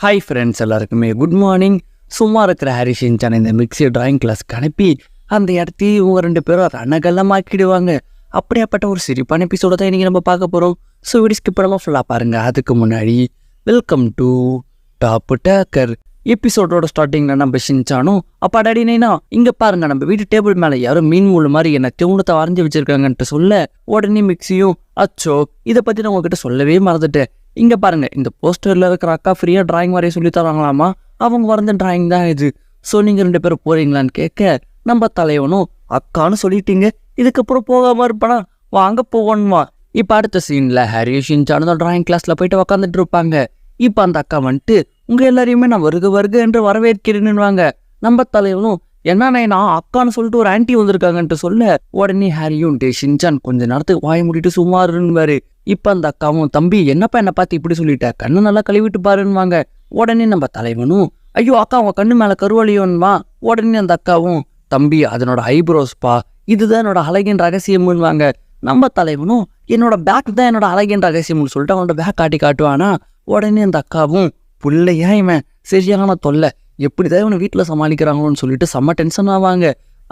Hi friends எல்லாருக்குமே good morning. சும்மா இருக்கிற ஹாரி ஷின்சான் இந்த மிக்ஸி டிராயிங் கிளாஸ்க்கு அனுப்பி அந்த இடத்தையும் இவங்க 2 பேரும் ரணகல்லமாக்கிடுவாங்க. அப்படியாப்பட்ட ஒரு சிரிப்பான எபிசோட தான் இன்றைக்கி நம்ம பார்க்க போகிறோம். ஸோ வீடியோ ஸ்கிப் பண்ணாமல் ஃபுல்லாக பாருங்கள். அதுக்கு முன்னாடி வெல்கம் டு டாப் டேக்கர். எபிசோடோட ஸ்டார்டிங்கில் நம்ம ஷின்சானும் அப்பா டாடி நைனா இங்கே பாருங்கள், நம்ம வீட்டு டேபிள் மேலே யாரும் மீன் முள்ளு மாதிரி என்ன திவுனத்தை வரைஞ்சி வச்சுருக்காங்கன்ட்டு சொல்ல உடனே மிக்ஸியும் அச்சோ இதை பற்றி நான் உங்ககிட்ட சொல்லவே மறந்துட்டேன். இங்கே பாருங்க, இந்த போஸ்டரில் இருக்கிற அக்கா ஃப்ரீயாக டிராயிங் வரைய சொல்லி தராங்களாமா. அவங்க வரைஞ்ச டிராயிங் தான் இது. ஸோ நீங்கள் 2 பேரும் போகிறீங்களான்னு கேட்க நம்ம தலைவனும் அக்கான்னு சொல்லிட்டீங்க, இதுக்கப்புறம் போகாமல் இருப்பானா, வாங்க போவோன்மா. இப்போ அடுத்த சீனில் ஹாரி ஷின்சான் தான் டிராயிங் கிளாஸில் போயிட்டு உக்காந்துட்டு இருப்பாங்க. இப்போ அந்த அக்கா வந்துட்டு உங்கள் எல்லாரையுமே நான் வருக வருக என்று வரவேற்கிறேன்னுவாங்க. நம்ம தலைவனும் என்ன நான் அக்கான்னு சொல்லிட்டு ஒரு ஆன்ட்டி வந்திருக்காங்கன்ட்டு சொல்ல உடனே ஹாரியும் ஷின்சான் கொஞ்ச நேரத்துக்கு வாய மூடிட்டு சும்மா இருந்துவாரு. இப்போ அந்த அக்காவும் தம்பி என்னப்பா என்னை பார்த்து இப்படி சொல்லிட்ட, கண்ணு நல்லா கழுவிட்டு பாருன்னுவாங்க. உடனே நம்ம தலைவனும் ஐயோ அக்கா உங்க கண்ணு மேலே கருவழியோன்மா. உடனே அந்த அக்காவும் தம்பி அதனோட ஐப்ரோஸ்பா, இதுதான் என்னோட அழகின் ரகசியம்னுவாங்க. நம்ம தலைவனும் என்னோட பேக் தான் என்னோட அழகின் ரகசியம்னு சொல்லிட்டு அவனோட பேக் காட்டுவானா. உடனே அந்த அக்காவும் புள்ளையா இவன் சரியான தொல்லை, எப்படிதான் இவனை வீட்டில் சமாளிக்கிறாங்களோன்னு சொல்லிட்டு செம்ம டென்ஷன் ஆவாங்க.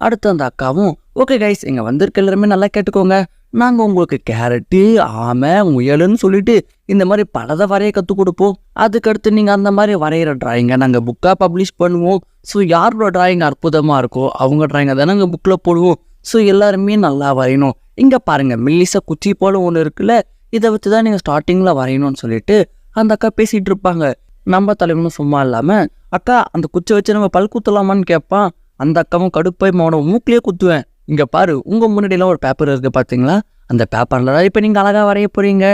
அடுத்து அந்த அக்காவும் ஓகே கைஸ், இங்கே வந்திருக்க எல்லாருமே நல்லா கேட்டுக்கோங்க, நாங்கள் உங்களுக்கு கேரட்டு ஆமை முயலுன்னு சொல்லிட்டு இந்த மாதிரி பலதை வரைய கற்றுக் கொடுப்போம். அதுக்கடுத்து நீங்கள் அந்த மாதிரி வரைகிற டிராயிங்கை நாங்கள் புக்காக பப்ளிஷ் பண்ணுவோம். ஸோ யாரோட டிராயிங் அற்புதமாக இருக்கோ அவங்க டிராயிங்கை தான் நாங்கள் புக்கில் போடுவோம். ஸோ எல்லாருமே நல்லா வரையணும். இங்கே பாருங்கள் மெல்லிசா குச்சி போல ஒன்று இருக்குல்ல, இதை வச்சு தான் நீங்கள் ஸ்டார்டிங்கில் வரையணும்னு சொல்லிட்டு அந்த அக்கா பேசிகிட்டு இருப்பாங்க. நம்ம தலைவனும் சும்மா இல்லாமல் அக்கா அந்த குச்சை வச்சு நம்ம பல் குத்தலாமான்னு கேட்பான். அந்த அக்காவும் கடுப்பாய் அவனோட மூக்கிலேயே குத்துவேன். இங்கே பாரு உங்கள் முன்னாடியெல்லாம் ஒரு பேப்பர் இருக்குது பார்த்தீங்களா, அந்த பேப்பரில் தான் இப்போ நீங்கள் அழகாக வரைய போகிறீங்க.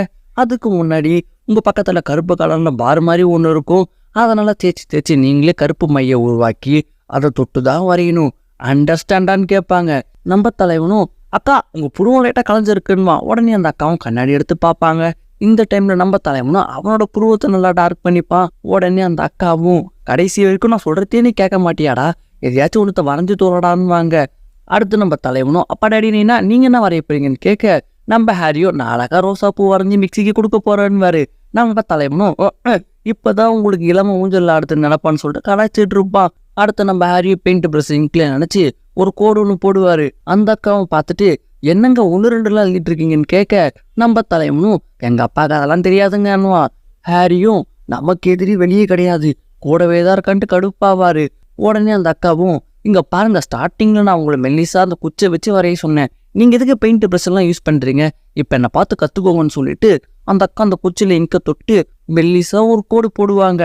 அதுக்கு முன்னாடி உங்கள் பக்கத்தில் கருப்பு கலரில் பார் மாதிரி ஒன்று இருக்கும், அதனால் தேய்ச்சி நீங்களே கருப்பு மையை உருவாக்கி அதை தொட்டு தான் வரையணும், அண்டர்ஸ்டாண்டான்னு கேட்பாங்க. நம்ம தலைவனும் அக்கா உங்கள் புருவம் லைட்டாக கலைஞ்சிருக்குன்னுவா. உடனே அந்த அக்காவும் கண்ணாடி எடுத்து பார்ப்பாங்க. இந்த டைமில் நம்ம தலைவனும் அவனோட புருவத்தை நல்லா டார்க் பண்ணிப்பான். உடனே அந்த அக்காவும் கடைசி வரைக்கும் நான் சொல்கிறதே நீ கேட்க மாட்டியாடா, எதையாச்சும் ஒன்றத்தை வரைஞ்சி தோறடான்னுவாங்க. அடுத்து நம்ம தலைவனும் அப்பா டாடி நீனா நீங்கள் என்ன வரைய போறீங்கன்னு கேட்க நம்ம ஹாரியோ நான் அழகா ரோசா பூ வரைஞ்சி மிக்சிக்கு கொடுக்க போறேன்னு. நம்ம தலைவனும் இப்போதான் உங்களுக்கு இளம ஊஞ்சல் அடுத்து நினைப்பான்னு சொல்லிட்டு கலாய்ச்சிட்டு இருப்பான். அடுத்து நம்ம ஹாரியோ பெயிண்ட் ப்ரஷ் இங்கில நினச்சி ஒரு கோடு ஒன்று போடுவார். அந்த அக்காவும் பார்த்துட்டு என்னங்க 1-2 எழுதிட்டு இருக்கீங்கன்னு கேட்க நம்ம தலைவனும் எங்கள் அப்பாவுக்கு அதெல்லாம் தெரியாதுங்கன்னுவான். ஹாரியும் நமக்கு எதிரி வெளியே கிடையாது கூடவே தான் இருக்கான்ட்டு கடுப்பாவார். உடனே அந்த அக்காவும் இங்கே பாருங்க, ஸ்டார்டிங்கில் நான் உங்களை மெல்லிசா அந்த குச்சை வச்சு வரைய சொன்னேன், நீங்கள் எதுக்கு பெயிண்ட் ப்ரஷ் எல்லாம் யூஸ் பண்ணுறீங்க, இப்போ என்னை பார்த்து கற்றுக்கோங்கன்னு சொல்லிட்டு அந்த அக்கா அந்த குச்சியில் இங்க தொட்டு மெல்லிசா ஒரு கோடு போடுவாங்க.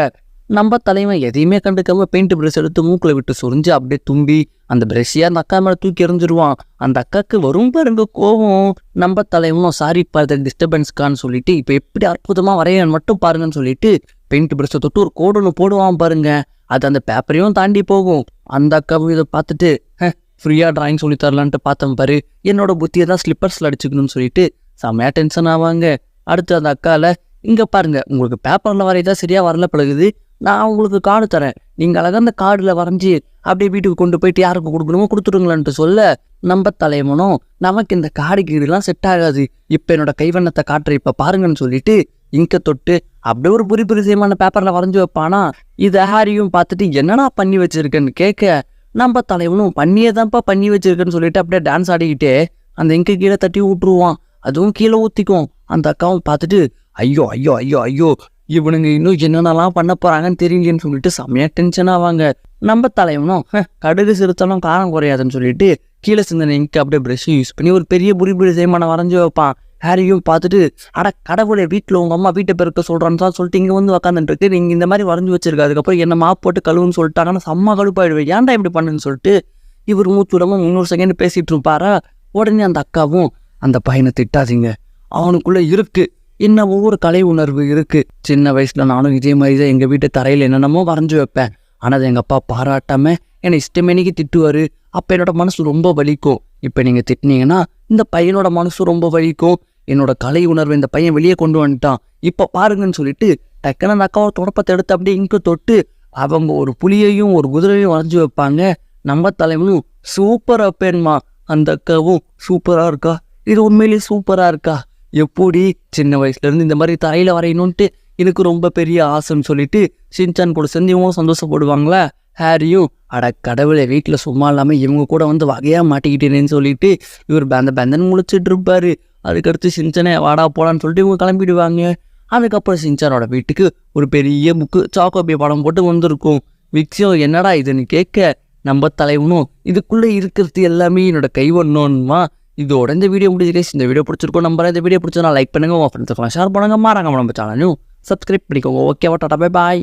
நம்ம தலைவன் எதையுமே கண்டுக்காம பெயிண்ட் ப்ரஷ் எடுத்து மூக்கில் விட்டு சொரிஞ்சு அப்படியே தும்பி அந்த ப்ரஷ்ஷையாக அந்த அக்கா மேலே தூக்கி எறிஞ்சிருவான். அந்த அக்காவுக்கு வரும் பாருங்க கோவம். நம்ம தலைவனும் சாரி பாரு டிஸ்டர்பன்ஸ்க்கான்னு சொல்லிட்டு இப்போ எப்படி அற்புதமாக வரைய மட்டும் பாருங்கன்னு சொல்லிட்டு பெயிண்ட் ப்ரஷ்ஷை தொட்டு ஒரு கோடு ஒன்று போடுவான் பாருங்க. அது அந்த பேப்பரையும் தாண்டி போகும். அந்த அக்காவும் இதை பார்த்துட்டு ஃப்ரீயாக டிராயிங் சொல்லி தரலான்ட்டு பார்த்தேன் பாரு, என்னோட புத்தியை தான் ஸ்லிப்பர்ஸில் அடிச்சுக்கணும்னு சொல்லிட்டு செம்மையாக டென்ஷன் ஆவாங்க. அடுத்து அந்த அக்காவில் இங்கே பாருங்க, உங்களுக்கு பேப்பரில் வரையதான் சரியாக வரல பழகுது, நான் உங்களுக்கு கார்டு தரேன், நீங்கள் அழகாக அந்த கார்டில் வரைஞ்சி அப்படியே வீட்டுக்கு கொண்டு போயிட்டு யாருக்கு கொடுக்கணுமோ கொடுத்துடுங்களான்ட்டு சொல்ல நம்ம தலைவனும் நமக்கு இந்த கார்டு கீடுலாம் செட் ஆகாது, இப்போ என்னோட கைவண்ணத்தை காட்டுற இப்போ பாருங்கன்னு சொல்லிட்டு இங்க தொட்டு அப்படியே ஒரு புரி புரிசியமான பேப்பரில் வரைஞ்சி வைப்பானா. இது ஹாரியும் பார்த்துட்டு என்னடா பண்ணி வச்சிருக்கேன்னு கேட்க நம்ம தலைவனும் பண்ணியே தான்ப்பா பண்ணி வச்சிருக்கேன்னு சொல்லிட்டு அப்படியே டான்ஸ் ஆடிக்கிட்டே அந்த இங்க கீழே தட்டி விட்டுருவான். அதுவும் கீழே ஊற்றிக்கும். அந்த அக்காவும் பார்த்துட்டு ஐயோ ஐயோ ஐயோ ஐயோ இவனுங்க இன்னும் என்னென்னலாம் பண்ண போகிறாங்கன்னு தெரியலன்னு சொல்லிட்டு செம்மையாக டென்ஷன் ஆவாங்க. நம்ம தலைவனும் கடுகு சிறுத்தாலும் காரம் குறையாதுன்னு சொல்லிட்டு கீழே சிந்தனை இங்கே அப்படியே ப்ரெஷ் யூஸ் பண்ணி ஒரு பெரிய புரி செய்மான வரைஞ்சி வைப்பான். ஹாரியும் பார்த்துட்டு அட கடவுளை வீட்டில் உங்கள் அம்மா வீட்டை பெருக்க சொல்கிறான்னு தான் சொல்லிட்டு இங்கே வந்து உக்காந்துட்டு நீங்கள் இந்த மாதிரி வரைஞ்சி வச்சிருக்க, அதுக்கப்புறம் என்ன மாப்பு போட்டு கழுவுன்னு சொல்லிட்டாங்கன்னா செம்ம கடுப்பாயிடுவேன், ஏன்டா இப்படி பண்ணுன்னு சொல்லிட்டு இவர் மூச்சுடமும் 300 செகண்ட் பேசிகிட்டு இருப்பாரா. உடனே அந்த அக்காவும் அந்த பையனை திட்டாதீங்க, அவனுக்குள்ளே இருக்குது என்ன ஒவ்வொரு கலை உணர்வு இருக்குது, சின்ன வயசில் நானும் இதே மாதிரி தான் எங்கள் வீட்டு தரையில் என்னென்னமோ வரைஞ்சி வைப்பேன், ஆனால் அது எங்கள் அப்பா பாராட்டாமல் என்னை இஷ்டமேனிக்கு திட்டுவார், அப்போ என்னோட மனசு ரொம்ப வலிக்கும், இப்போ நீங்கள் திட்டினீங்கன்னா இந்த பையனோட மனசு ரொம்ப வலிக்கும், என்னோட கலை உணர்வு இந்த பையன் வெளியே கொண்டு வந்துட்டான், இப்போ பாருங்கன்னு சொல்லிட்டு டக்குன்னு அந்த அக்காவை தொடப்பத்தை எடுத்து அப்படியே இங்கு தொட்டு அவங்க ஒரு புலியையும் ஒரு குதிரையும் வரைஞ்சி வைப்பாங்க. நம்ம தலைவனும் சூப்பராக வைப்பேன்மா. அந்த அக்காவும் சூப்பராக இருக்கா, இது உண்மையிலேயே சூப்பராக இருக்கா, எப்படி சின்ன வயசுலேருந்து இந்த மாதிரி தரையில் வரையணுன்ட்டு எனக்கு ரொம்ப பெரிய ஆசைன்னு சொல்லிட்டு ஷின்சான் கூட சேர்ந்து இவங்களும் சந்தோஷப்படுவாங்களா. ஹாரியும் அட கடவுளை வீட்டில் சும்மா இல்லாமல் இவங்க கூட வந்து வகையாக மாட்டிக்கிட்டேனேன்னு சொல்லிட்டு இவர் பேந்தன்னு முழிச்சிட்டு இருப்பாரு. அதுக்கடுத்து ஷின்சானே வாடா போடான்னு சொல்லிட்டு இவங்க கிளம்பிடுவாங்க. அதுக்கப்புறம் ஷின்சானோட வீட்டுக்கு ஒரு பெரிய புக்கு சாக்கோபி படம் போட்டு வந்திருக்கும். விக்ஸியும் என்னடா இதுன்னு கேட்க, நம்ம தலைவனும் இதுக்குள்ளே இருக்கிறது எல்லாமே என்னோட கைவண்ணோன்மா. இதோட இந்த வீடியோ முடிஞ்சிருக்கேன். இந்த வீடியோ பிடிச்சிருக்கோம் நம்புறேன். இந்த வீடியோ பிடிச்சா லைக் பண்ணுங்க, உங்கள் ஃப்ரெண்ட்ஸுக்கெல்லாம் ஷேர் பண்ணுங்க, மறக்காம நம்ம சேனலையும் சப்ஸ்கிரைப் பண்ணிக்கோங்க. ஓகேவா, டாடா, பை பாய்.